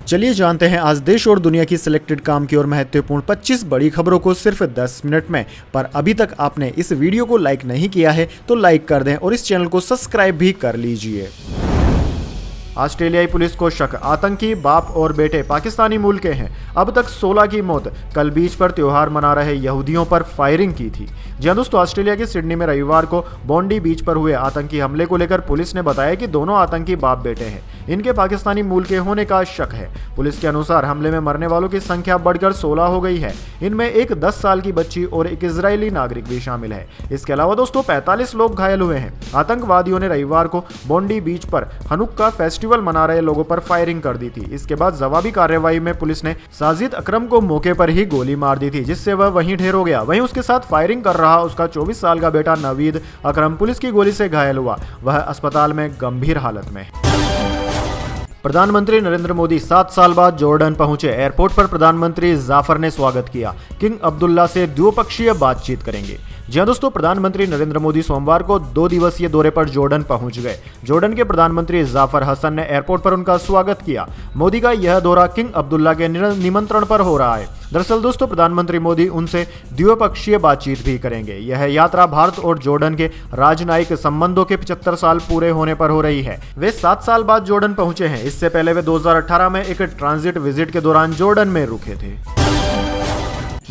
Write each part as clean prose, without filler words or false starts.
चलिए जानते हैं आज देश और दुनिया की सिलेक्टेड काम की और महत्वपूर्ण 25 बड़ी खबरों को सिर्फ 10 मिनट में। पर अभी तक आपने इस वीडियो को लाइक नहीं किया है तो लाइक कर दें और इस चैनल को सब्सक्राइब भी कर लीजिए। ऑस्ट्रेलियाई पुलिस को शक, आतंकी बाप और बेटे पाकिस्तानी मूल के हैं। अब तक 16 की मौत। कल बीच पर त्योहार मना रहे यहूदियों पर फायरिंग की थी। जी हां दोस्तों, ऑस्ट्रेलिया के सिडनी में रविवार को बॉन्डी बीच पर हुए आतंकी हमले को लेकर पुलिस ने बताया कि दोनों आतंकी बाप बेटे हैं। इनके पाकिस्तानी मूल के होने का शक है। पुलिस के अनुसार हमले में मरने वालों की संख्या बढ़कर 16 हो गई है। इनमें एक 10 साल की बच्ची और एक इजरायली नागरिक भी शामिल है। इसके अलावा दोस्तों 45 लोग घायल हुए हैं। आतंकवादियों ने रविवार को बॉन्डी बीच पर हनुक्का फेस्टिवल मना रहे लोगों पर फायरिंग कर दी थी। इसके बाद जवाबी कार्रवाई में पुलिस ने साजिद अकरम को मौके पर ही गोली मार दी थी, जिससे वह वहीं ढेर हो गया। वहीं उसके साथ फायरिंग कर रहा उसका 24 साल का बेटा नवीद अकरम पुलिस की गोली से घायल हुआ। वह अस्पताल में गंभीर हालत में। प्रधानमंत्री नरेंद्र मोदी 7 साल बाद जॉर्डन पहुंचे। एयरपोर्ट पर प्रधानमंत्री जाफर ने स्वागत किया। किंग अब्दुल्ला से द्विपक्षीय बातचीत करेंगे। जी हां दोस्तों, प्रधानमंत्री नरेंद्र मोदी सोमवार को 2 दिवसीय दौरे पर जॉर्डन पहुंच गए। जॉर्डन के प्रधानमंत्री जाफर हसन ने एयरपोर्ट पर उनका स्वागत किया। मोदी का यह दौरा किंग अब्दुल्ला के निमंत्रण पर हो रहा है। दरअसल दोस्तों प्रधानमंत्री मोदी उनसे द्विपक्षीय बातचीत भी करेंगे। यह यात्रा भारत और जॉर्डन के राजनयिक संबंधों के 75 साल पूरे होने पर हो रही है। वे 7 साल बाद जॉर्डन पहुंचे हैं। इससे पहले वे 2018 में एक ट्रांजिट विजिट के दौरान जॉर्डन में रुके थे।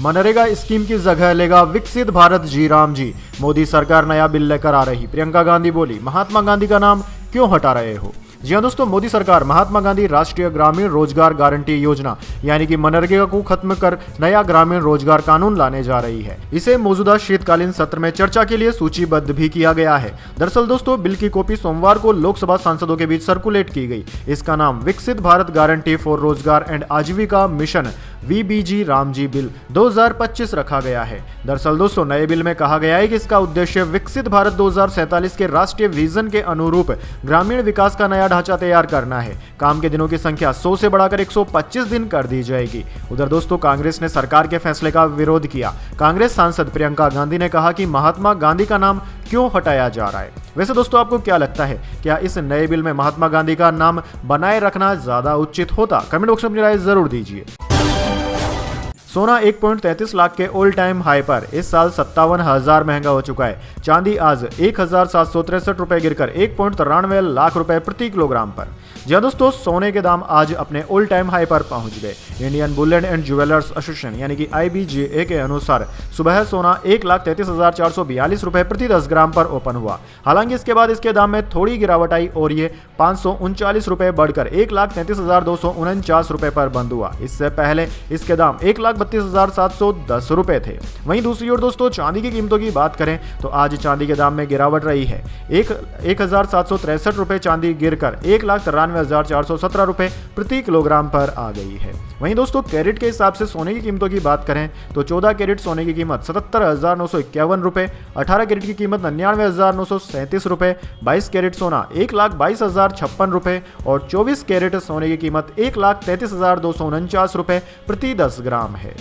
मनरेगा स्कीम की जगह लेगा विकसित भारत जी राम जी। मोदी सरकार नया बिल लेकर आ रही। प्रियंका गांधी बोली, महात्मा गांधी का नाम क्यों हटा रहे हो। जी हां दोस्तों, मोदी सरकार महात्मा गांधी राष्ट्रीय ग्रामीण रोजगार गारंटी योजना यानी कि मनरेगा को खत्म कर नया ग्रामीण रोजगार कानून लाने जा रही है। इसे मौजूदा शीतकालीन सत्र में चर्चा के लिए सूचीबद्ध भी किया गया है। दरअसल दोस्तों बिल की कॉपी सोमवार को लोकसभा सांसदों के बीच सर्कुलेट की गई। इसका नाम विकसित भारत गारंटी फॉर रोजगार एंड आजीविका मिशन VBG रामजी बिल 2025 रखा गया है। दरअसल दोस्तों नए बिल में कहा गया है कि इसका उद्देश्य विकसित भारत 2047 के राष्ट्रीय विजन के अनुरूप ग्रामीण विकास का नया ढांचा तैयार करना है। काम के दिनों की संख्या 100 से बढ़ाकर 125 दिन कर दी जाएगी। उधर दोस्तों कांग्रेस ने सरकार के फैसले का विरोध किया। कांग्रेस सांसद प्रियंका गांधी ने कहा कि महात्मा गांधी का नाम क्यों हटाया जा रहा है। वैसे दोस्तों आपको क्या लगता है, क्या इस नए बिल में महात्मा गांधी का नाम बनाए रखना ज्यादा उचित होता? कमेंट बॉक्स में अपनी राय जरूर दीजिए। सोना 1.33 लाख के ऑल टाइम हाई पर। इस साल 57,000 महंगा हो चुका है। चांदी आज 1,763 रुपए गिरकर 1.93 लाख रुपए प्रति किलोग्राम पर। जी हां दोस्तों, सोने के दाम आज अपने ऑल टाइम हाई पर पहुंच गए। Indian Boolean and jewellers association यानी कि IBJA के अनुसार सुबह सोना 1,33,442 रुपए प्रति 10 ग्राम पर ओपन हुआ। हालांकि इसके बाद इसके दाम में थोड़ी गिरावट आई और ये 539 रुपए बढ़कर 1,33,249 रुपए पर बंद हुआ। इससे पहले इसके दाम 1,32,710 रुपए थे। वहीं दूसरी ओर दोस्तों चांदी की कीमतों की बात करें तो आज चांदी के दाम में गिरावट रही है। 1,763 रुपए चांदी गिरकर 1,93,417 रुपए प्रति किलोग्राम पर आ गई है। वहीं दोस्तों कैरेट के हिसाब से सोने की कीमतों की बात करें तो 14 कैरेट सोने की कीमत 77,951 रुपए, 18 कैरेट की कीमत 99,937 रुपए, 22 कैरेट सोना 1,22,056 रुपए और 24 कैरेट सोने की कीमत 1,33,249 रुपए प्रति 10 ग्राम है।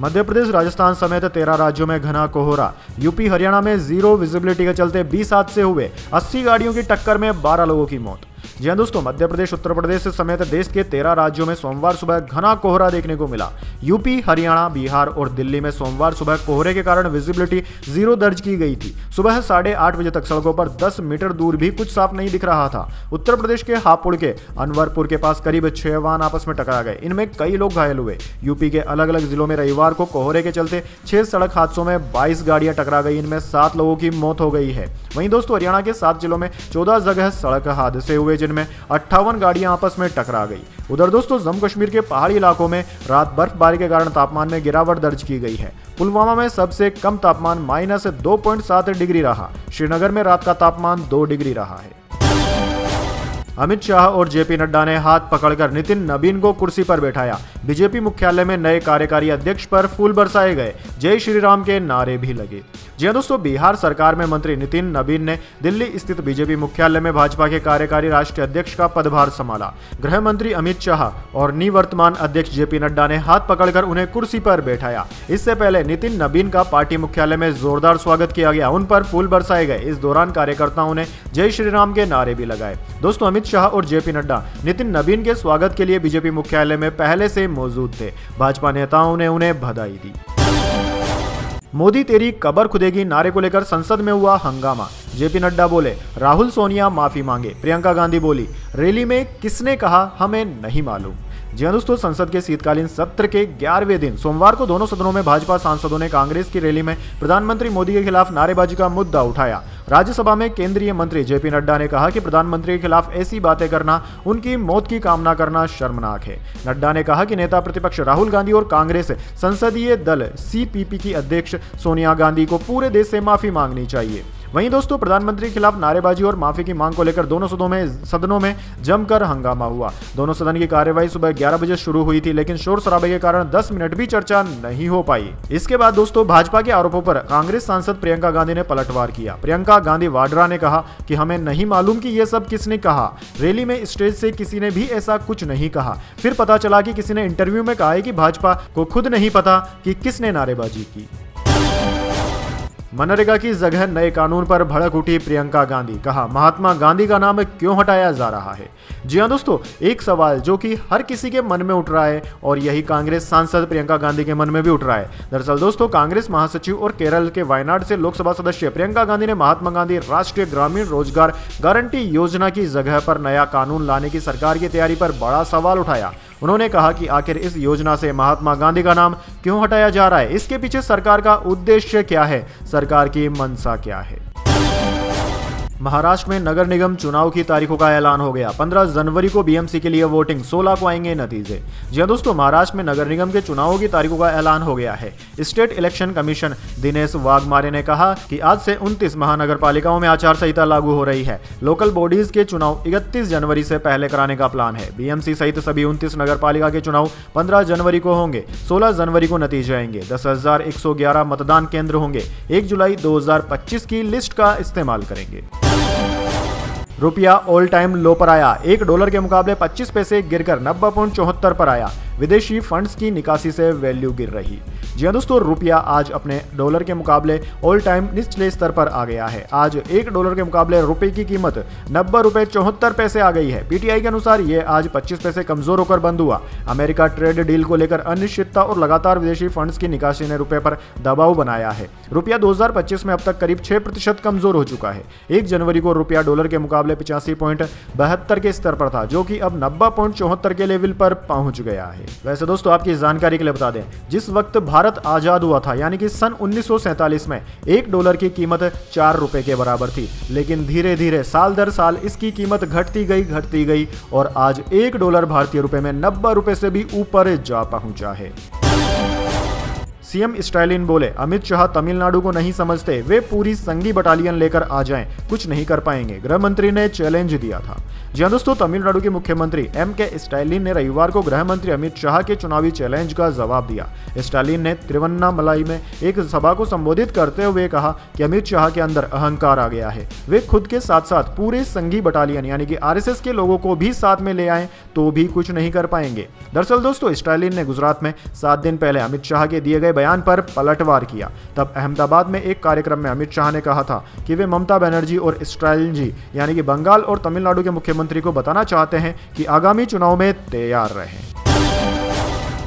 मध्य प्रदेश राजस्थान समेत 13 राज्यों में घना कोहरा। यूपी हरियाणा में जीरो विजिबिलिटी के चलते 20 हादसे हुए। 80 गाड़ियों की टक्कर में 12 लोगों की मौत। जी हां दोस्तों, मध्य प्रदेश उत्तर प्रदेश समेत देश के 13 राज्यों में सोमवार सुबह घना कोहरा देखने को मिला। यूपी हरियाणा बिहार और दिल्ली में सोमवार सुबह कोहरे के कारण विजिबिलिटी 0 दर्ज की गई थी। सुबह 8:30 बजे तक सड़कों पर 10 मीटर दूर भी कुछ साफ नहीं दिख रहा था। उत्तर प्रदेश के हापुड़ के अनवरपुर के पास करीब 6 वाहन आपस में टकरा गए। इनमें कई लोग घायल हुए। यूपी के अलग अलग जिलों में रविवार को कोहरे के चलते 6 सड़क हादसों में 22 गाड़ियां टकरा गई। इनमें 7 लोगों की मौत हो गई है। वहीं दोस्तों हरियाणा के 7 जिलों में 14 जगह सड़क हादसे हुए, जिनमें 58 गाड़ियां आपस में टकरा गई। उधर दोस्तों जम्मू कश्मीर के पहाड़ी इलाकों में रात बर्फबारी के कारण तापमान में गिरावट दर्ज की गई है। पुलवामा में सबसे कम तापमान -2.7 डिग्री रहा। श्रीनगर में रात का तापमान 2 डिग्री रहा है। अमित शाह और जेपी नड्डा ने हाथ पकड़कर नितिन नबीन को कुर्सी पर बैठाया। बीजेपी मुख्यालय में नए कार्यकारी अध्यक्ष पर फूल बरसाए गए। जय श्री राम के नारे भी लगे। जी हां दोस्तों, बिहार सरकार में मंत्री नितिन नबीन ने दिल्ली स्थित बीजेपी मुख्यालय में भाजपा के कार्यकारी राष्ट्रीय अध्यक्ष का पदभार संभाला। गृह मंत्री अमित शाह और निवर्तमान अध्यक्ष जेपी नड्डा ने हाथ पकड़कर उन्हें कुर्सी पर बैठाया। इससे पहले नितिन नबीन का पार्टी मुख्यालय में जोरदार स्वागत किया गया। उन पर फूल बरसाए गए। इस दौरान कार्यकर्ताओं ने जय श्री राम के नारे भी लगाए। दोस्तों अमित शाह और जेपी नड्डा नितिन नवीन के स्वागत के लिए बीजेपी मुख्यालय में पहले से मौजूद थे। भाजपा नेताओं ने उन्हें बधाई दी। मोदी तेरी कबर खुदेगी नारे को लेकर संसद में हुआ हंगामा। जेपी नड्डा बोले राहुल सोनिया माफी मांगे। प्रियंका गांधी बोली रैली में किसने कहा हमें नहीं मालूम। जी हाँ दोस्तों, संसद के शीतकालीन सत्र के 11वें दिन सोमवार को दोनों सदनों में भाजपा सांसदों ने कांग्रेस की रैली में प्रधानमंत्री मोदी के खिलाफ नारेबाजी का मुद्दा उठाया। राज्यसभा में केंद्रीय मंत्री जेपी नड्डा ने कहा कि प्रधानमंत्री के खिलाफ ऐसी बातें करना, उनकी मौत की कामना करना शर्मनाक है। नड्डा ने कहा कि नेता प्रतिपक्ष राहुल गांधी और कांग्रेस संसदीय दल सीपीपी की अध्यक्ष सोनिया गांधी को पूरे देश से माफी मांगनी चाहिए। वहीं दोस्तों, प्रधानमंत्री के खिलाफ नारेबाजी और माफी की मांग को लेकर दोनों सदनों में जमकर हंगामा हुआ। दोनों सदन की कार्यवाही सुबह 11 बजे शुरू हुई थी, लेकिन शोर शराबे के कारण 10 मिनट भी चर्चा नहीं हो पाई। इसके बाद दोस्तों, भाजपा के आरोपों पर कांग्रेस सांसद प्रियंका गांधी ने पलटवार किया। प्रियंका गांधी वाड्रा ने कहा कि हमें नहीं मालूम कि ये सब किसने कहा। रैली में स्टेज से किसी ने भी ऐसा कुछ नहीं कहा। फिर पता चला कि किसी ने इंटरव्यू में कहा है कि भाजपा को खुद नहीं पता कि किसने नारेबाजी की। मनरेगा की जगह नए कानून पर भड़क उठी प्रियंका गांधी। कहा महात्मा गांधी का नाम क्यों हटाया जा रहा है। जी हां दोस्तों, एक सवाल जो कि हर किसी के मन में उठ रहा है और यही कांग्रेस सांसद प्रियंका गांधी के मन में भी उठ रहा है। दरअसल दोस्तों, कांग्रेस महासचिव और केरल के वायनाड से लोकसभा सदस्य प्रियंका गांधी ने महात्मा गांधी राष्ट्रीय ग्रामीण रोजगार गारंटी योजना की जगह पर नया कानून लाने की सरकार की तैयारी पर बड़ा सवाल उठाया। उन्होंने कहा कि आखिर इस योजना से महात्मा गांधी का नाम क्यों हटाया जा रहा है, इसके पीछे सरकार का उद्देश्य क्या है, सरकार की मंशा क्या है। महाराष्ट्र में नगर निगम चुनाव की तारीखों का ऐलान हो गया। 15 जनवरी को बीएमसी के लिए वोटिंग, 16 को आएंगे नतीजे। जी हां दोस्तों, महाराष्ट्र में नगर निगम के चुनावों की तारीखों का ऐलान हो गया है। State election commission Dinesh Waghmare ने कहा कि आज से 29 महानगर पालिकाओं में आचार संहिता लागू हो रही है। लोकल बॉडीज के चुनाव 31 जनवरी से पहले कराने का प्लान है। बीएमसी सहित सभी 29 नगर पालिका के चुनाव 15 जनवरी को होंगे। 16 जनवरी को नतीजे आएंगे। 10,111 मतदान केंद्र होंगे। 1 जुलाई 2025 की लिस्ट का इस्तेमाल करेंगे। रुपया ऑल टाइम लो पर आया। $1 के मुकाबले 25 पैसे गिरकर 90.74 पर आया। विदेशी फंड्स की निकासी से वैल्यू गिर रही। जी हां दोस्तों, रुपया आज अपने डॉलर के मुकाबले ऑल टाइम निचले स्तर पर आ गया है। आज $1 के मुकाबले रुपए की कीमत 90 रुपए 74 पैसे आ गई है। पीटीआई के अनुसार ये आज 25 पैसे कमजोर होकर बंद हुआ। अमेरिका ट्रेड डील को लेकर अनिश्चितता और लगातार विदेशी फंड्स की निकासी ने रुपए पर दबाव बनाया है। रुपया 2025 में अब तक करीब 6% कमजोर हो चुका है। 1 जनवरी को रुपया डॉलर के मुकाबले 85.72 के स्तर पर था, जो कि अब 90.74 के लेवल पर पहुंच गया है। वैसे दोस्तों, आपकी जानकारी के लिए बता दें, जिस वक्त भारत आजाद हुआ था यानी कि सन 1947 में $1 की कीमत 4 रुपए के बराबर थी, लेकिन धीरे धीरे साल दर साल इसकी कीमत घटती गई और आज $1 भारतीय रुपए में 90 रुपए से भी ऊपर जा पहुंचा है। सीएम स्टालिन बोले अमित शाह तमिलनाडु को नहीं समझते, वे पूरी संघी बटालियन लेकर आ जाएं, कुछ नहीं कर पाएंगे। गृह मंत्री ने चैलेंज दिया था। जी हां दोस्तों, तमिलनाडु के मुख्यमंत्री एम.के. स्टालिन ने रविवार को गृह मंत्री अमित शाह के चुनावी चैलेंज का जवाब दिया। स्टालिन ने तिरुवन्नामलाई में एक सभा को संबोधित करते हुए कहा कि अमित शाह के अंदर अहंकार आ गया है। वे खुद के साथ साथ पूरे संघी बटालियन यानी कि आरएसएस के लोगों को भी साथ में ले आए तो भी कुछ नहीं कर पाएंगे। दरअसल दोस्तों, स्टालिन ने गुजरात में 7 दिन पहले अमित शाह के दिए गए बयान पर पलटवार किया। तब अहमदाबाद में एक कार्यक्रम में अमित शाह ने कहा था कि वे ममता बनर्जी और स्टालिन जी यानी कि बंगाल और तमिलनाडु के मुख्यमंत्री को बताना चाहते हैं कि आगामी चुनाव में तैयार रहें।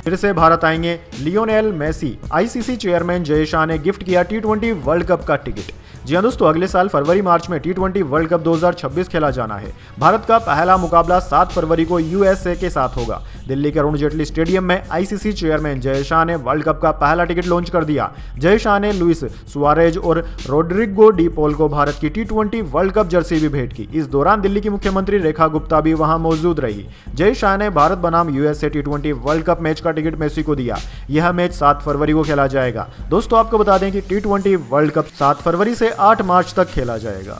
फिर से भारत आएंगे Lionel Messi. ICC chairman Jay Shah ने गिफ्ट किया T20 वर्ल्ड कप का टिकट। जी हां दोस्तों, अगले साल फरवरी मार्च में T20 वर्ल्ड कप 2026 खेला जाना है। भारत का पहला मुकाबला 7 फरवरी को यूएसए के साथ होगा। दिल्ली के अरुण जेटली स्टेडियम में आईसीसी चेयरमैन जय शाह ने वर्ल्ड कप का पहला टिकट लॉन्च कर दिया। जय शाह ने लुइस सुआरेज और रोड्रिगो डी पॉल को भारत की T20 वर्ल्ड कप जर्सी भी भेंट की। इस दौरान दिल्ली की मुख्यमंत्री रेखा गुप्ता भी वहां मौजूद रही। जय शाह ने भारत बनाम USA T20 world cup match का टिकट मेसी को दिया। यह मैच 7 फरवरी को खेला जाएगा। दोस्तों, आपको बता दें कि T20 वर्ल्ड कप 7 फरवरी से 8 मार्च तक खेला जाएगा।